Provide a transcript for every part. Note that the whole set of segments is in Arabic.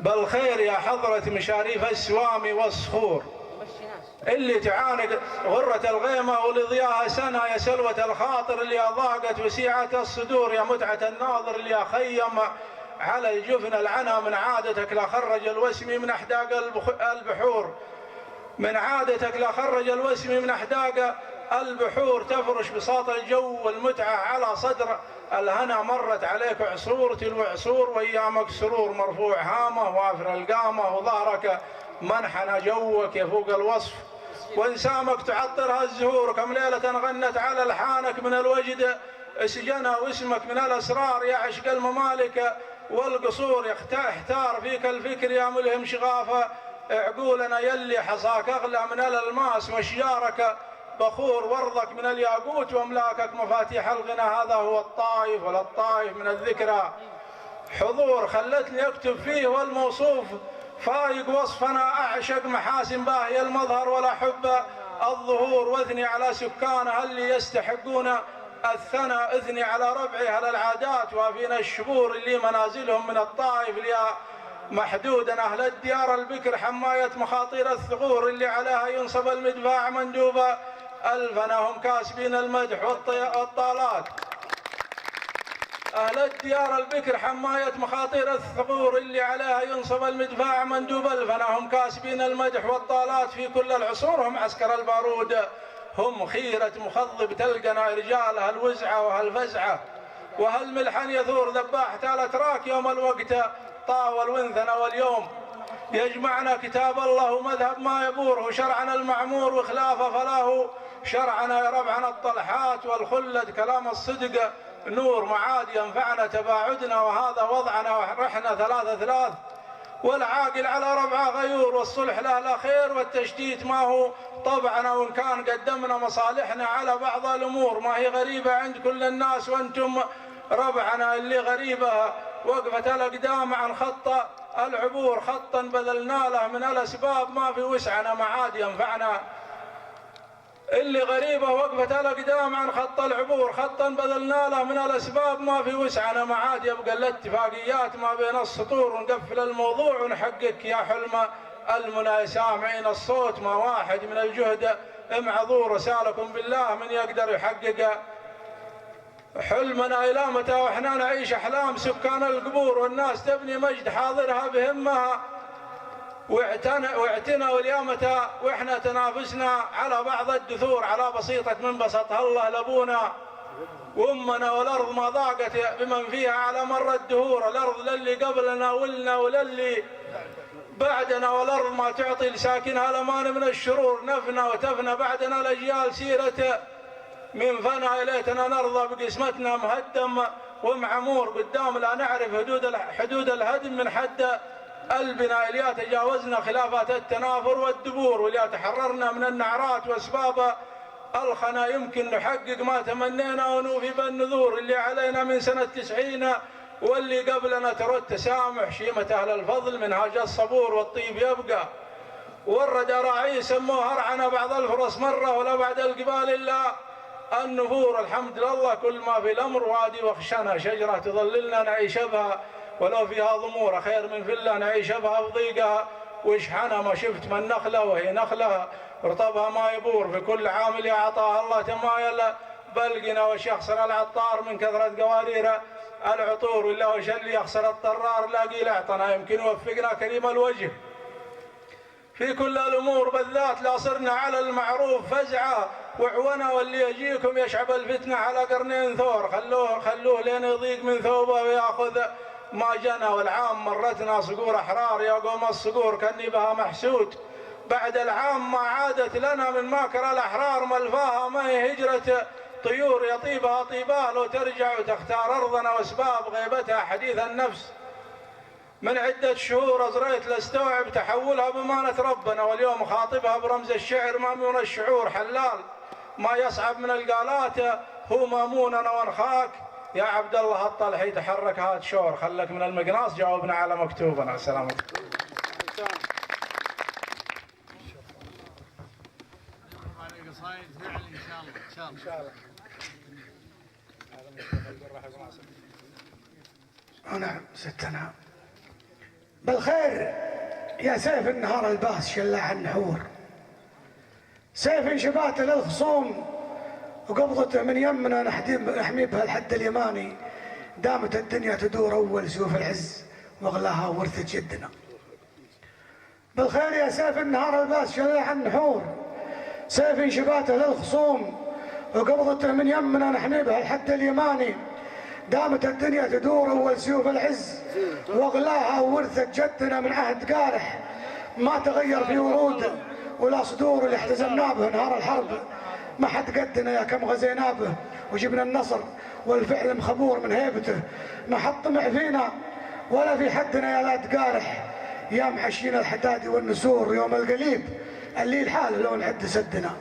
بالخير يا حضرة مشاريف السوامي والصخور اللي تعانق غرة الغيمة ولضياها سنة يا سلوة الخاطر اللي ضاقت وسيعة الصدور يا متعة الناظر اللي خيم على الجفن العنا من عادتك لا خرج الوسمي من أحداق البحور من عادتك لا خرج الوسمي من أحداق البحور تفرش بساط الجو والمتعة على صدر الهنا مرت عليك عصور تلو عصور وأيامك سرور مرفوع هامة وافر القامة وظهرك منحنى جوك يفوق الوصف وانسامك تعطرها الزهور كم ليلة غنت على لحانك من الوجد اسجنى واسمك من الأسرار يا عشق الممالك والقصور يحتار فيك الفكر يا ملهم شغافة عقولنا يلي حصاك أغلى من الألماس وشجارك بخور ورضك من الياقوت واملاكك مفاتيح الغنى هذا هو الطائف وللطائف من الذكرى حضور خلتني اكتب فيه والموصوف فايق وصفنا اعشق محاسن باهي المظهر ولا حب الظهور واثني على سكانها اللي يستحقون الثنى اثني على ربعها للعادات وافينا الشبور اللي منازلهم من الطائف ليا محدودا اهل الديار البكر حمايه مخاطير الثغور اللي عليها ينصب المدفاع مندوبه الفنا هم كاسبين المدح والطالات أهل الديار البكر حماية مخاطير الثغور اللي عليها ينصب المدفاع مندوب الفنا هم كاسبين المدح والطالات في كل العصور هم عسكر البارود هم خيرة مخضب تلقنا رجالها الوزعة وهالفزعة وهالملحن يثور ذباح الأتراك يوم الوقت طاول وانثنا واليوم يجمعنا كتاب الله ومذهب ما يبوره شرعنا المعمور وخلافه فله شرعنا يا ربعنا الطلحات والخلد كلام الصدق نور معاد ينفعنا تباعدنا وهذا وضعنا ورحنا ثلاث والعاقل على ربعه غيور والصلح له خير والتشتيت ما هو طبعنا وإن كان قدمنا مصالحنا على بعض الأمور ما هي غريبة عند كل الناس وأنتم ربعنا اللي غريبة وقفة الأقدام عن خط العبور خطا بذلنا له من الأسباب ما في وسعنا معاد ينفعنا اللي غريبة وقفة الأقدام عن خط العبور خطا بذلنا له من الأسباب ما في وسعنا معاد يبقى الاتفاقيات ما بين السطور ونقفل الموضوع ونحقق يا حلم المنى سامعين الصوت ما واحد من الجهد معذور رسالكم بالله من يقدر يحقق حلمنا إلى متى وإحنا نعيش أحلام سكان القبور والناس تبني مجد حاضرها بهمها واعتنى واليومة وإحنا تنافسنا على بعض الدثور على بسيطة من بسطها الله لبونا وأمنا والأرض ما ضاقت بمن فيها على مر الدهور الأرض للي قبلنا ولنا وللي بعدنا والأرض ما تعطي لساكنها الأمان من الشرور نفنا وتفنى بعدنا الأجيال سيرة من فنا إليتنا نرضى بقسمتنا مهدم ومعمور قدام لا نعرف حدود الهدم من حد البناء إليا تجاوزنا خلافات التنافر والدبور وليا تحررنا من النعرات وأسباب الخنا يمكن نحقق ما تمنينا ونوفي بالنذور اللي علينا من سنة 90 واللي قبلنا ترى التسامح شيمة أهل الفضل منهاج الصبور والطيب يبقى ورد راعي سموه هرعنا بعض الفرص مرة ولا بعد القبال إلا النفور الحمد لله كل ما في الأمر وادي وخشنا شجرة تظللنا نعيش بها ولو فيها ضمور خير من فيلا نعيش بها بضيقها واشحنها ما شفت من نخلة وهي نخلة رطبها ما يبور في كل عامل أعطاها الله تمايل بلقنا وشخصنا العطار من كثرة قوارير العطور ولا وش اللي يخسر الطرار لاقي لعطنا يمكن يوفقنا كريم الوجه في كل الأمور بالذات لا صرنا على المعروف فزعة وعونا واللي يجيكم يشعب الفتنة على قرنين ثور خلوه لين يضيق من ثوبه وياخذ ما جنى والعام مرتنا صقور أحرار يا قوم الصقور كأني بها محسود بعد العام ما عادت لنا من ماكر الأحرار ملفاها ما هي هجرة طيور يطيبها طيبها لو ترجع وتختار أرضنا وأسباب غيبتها حديث النفس من عدة شهور أزريت لاستوعب تحولها بمانة ربنا واليوم خاطبها برمز الشعر مامون الشعور حلال ما يصعب من القالات هو ماموننا ونخاك يا عبد الله الطلحي تحرك هات شور خلك من المقناص جاوبنا على مكتوبنا السلام عليكم. إن شاء الله. نعم ستنا بالخير يا سيف النهار الباس شلاع النحور، سيف انشباته للخصوم وقبضته من يمنا نحمي بها الحد اليماني، دامت الدنيا تدور اول سيوف العز واغلاها ورثة جدنا. بالخير يا سيف النهار الباس شلاع النحور، سيف انشباته للخصوم وقبضته من يمنا نحمي بها الحد اليماني، دامت الدنيا تدور اول سيوف العز واغلاها ورثة جدنا من عهد قارح، ما تغير في وروده ولا صدور اللي احتزمنا به نهار الحرب، ما حد قدنا يا كم غزينا به وجبنا النصر والفعل مخبور من هيبته، ما حد طمع فينا ولا في حدنا يا لا تقارح، يا محشينا الحدادي والنسور يوم القليب اللي الحال لو نعد سدنا.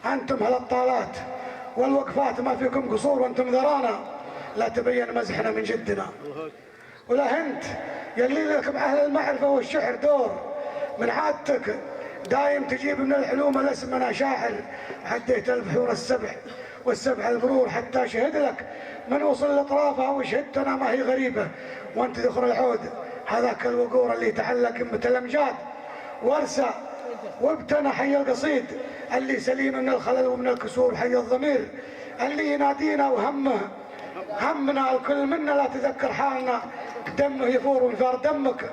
انتم هالطالات والوقفات ما فيكم قصور وانتم ذرانا، لا تبين مزحنا من جدنا. ولا هنت يلي لكم اهل المعرفه والشعر دور، من عادتك دايم تجيب من الحلوم الاسم انا شاعر، عديت البحور السبع والسبع البرور حتى شهد لك من وصل لاطرافها، وشهدت انا ما هي غريبه وانت ذخر العود، هذاك الوقور اللي تعلق مثل الامجاد وارسى وابتنى حي القصيد، اللي سليم من الخلل ومن الكسور حي الضمير، اللي ينادينا وهمه همنا الكل منا لا تذكر حالنا، دمه يفور ويفار دمك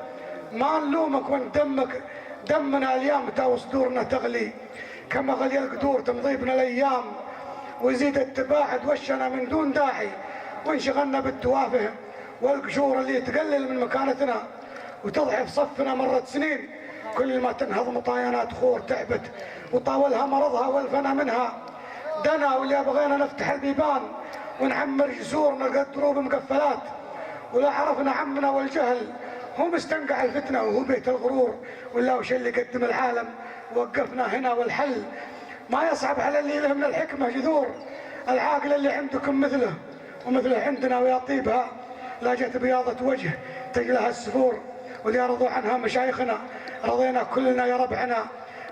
ما نلومك وانت دمك دمنا اليوم وصدورنا تغلي، كما غلي القدور تمضي بنا الايام، ويزيد التباعد وشنا من دون داعي، وانشغلنا بالتوافه والقشور اللي تقلل من مكانتنا وتضعف صفنا مرت سنين، كل ما تنهض مطاينات خور تعبت وطاولها مرضها والفنا منها دنا، واللي بغينا نفتح البيبان ونعمر جسور نلقى الدروب مقفلات، ولا عرفنا عمنا والجهل هو مستنقع الفتنه وهو بيت الغرور، ولا وش اللي قدم العالم وقفنا هنا، والحل ما يصعب على اللي له من الحكمه جذور، العاقل اللي عندكم مثله ومثله عندنا ويا طيبها لا جت بياضه وجه تجلها السفور، واللي رضوا عنها مشايخنا رضينا كلنا يا ربعنا،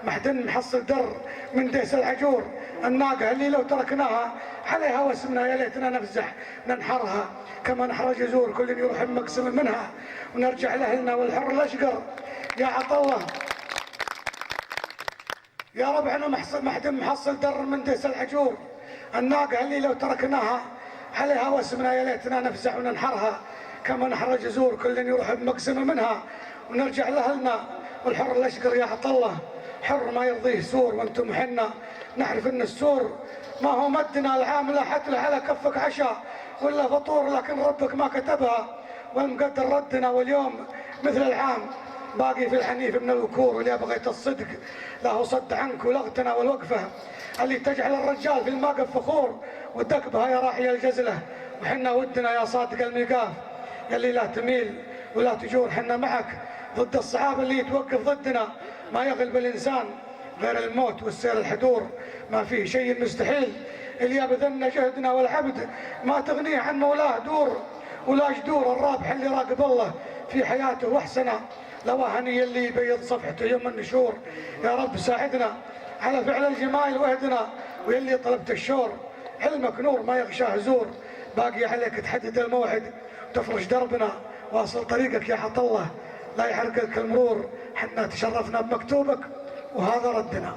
محدن محصل در من ديس العجور، الناقه اللي لو تركناها عليها واسمنا يا ليتنا نفزح ننحرها، كما نحر جزور كل يروح مقسم منها ونرجع لاهلنا والحر الاشقر. يا عطله يا ربعنا محدن محصل در من ديس العجور، الناقه اللي لو تركناها عليها واسمنا يا ليتنا نفزح وننحرها، كما نحر جزور كل يروح بمقسم منها ونرجع لاهلنا والحر الاشقر. يا عطله حر ما يرضيه سور، وانتم حنا نعرف ان السور ما هو مدنا العام لا حتى على كفك عشاء ولا فطور، لكن ربك ما كتبها والمقدر ردنا، واليوم مثل العام باقي في الحنيف من الوكور، واللي بغيت الصدق له صد عنك ولغتنا والوقفه اللي تجعل الرجال في الماقف فخور، ودك بها يا راحي الجزله، وحنا ودنا يا صادق الميقاف يلي لا تميل ولا تجور، حنا معك ضد الصعاب اللي يتوقف ضدنا، ما يغلب الانسان غير الموت والسير الحدور، ما فيه شيء مستحيل اللي بذلنا جهدنا، والعبد ما تغنيه عن مولاه دور ولا جدور، الرابح اللي راقب الله في حياته واحسنه لواهني اللي يبيض صفحته يوم النشور. يا رب ساعدنا على فعل الجمايل واهدنا، ويلي طلبت الشور علمك نور ما يغشاه زور، باقي عليك تحدد الموعد وتفرش دربنا، واصل طريقك يا عطله لا يحرقك المرور، حنا تشرفنا بمكتوبك وهذا ردنا.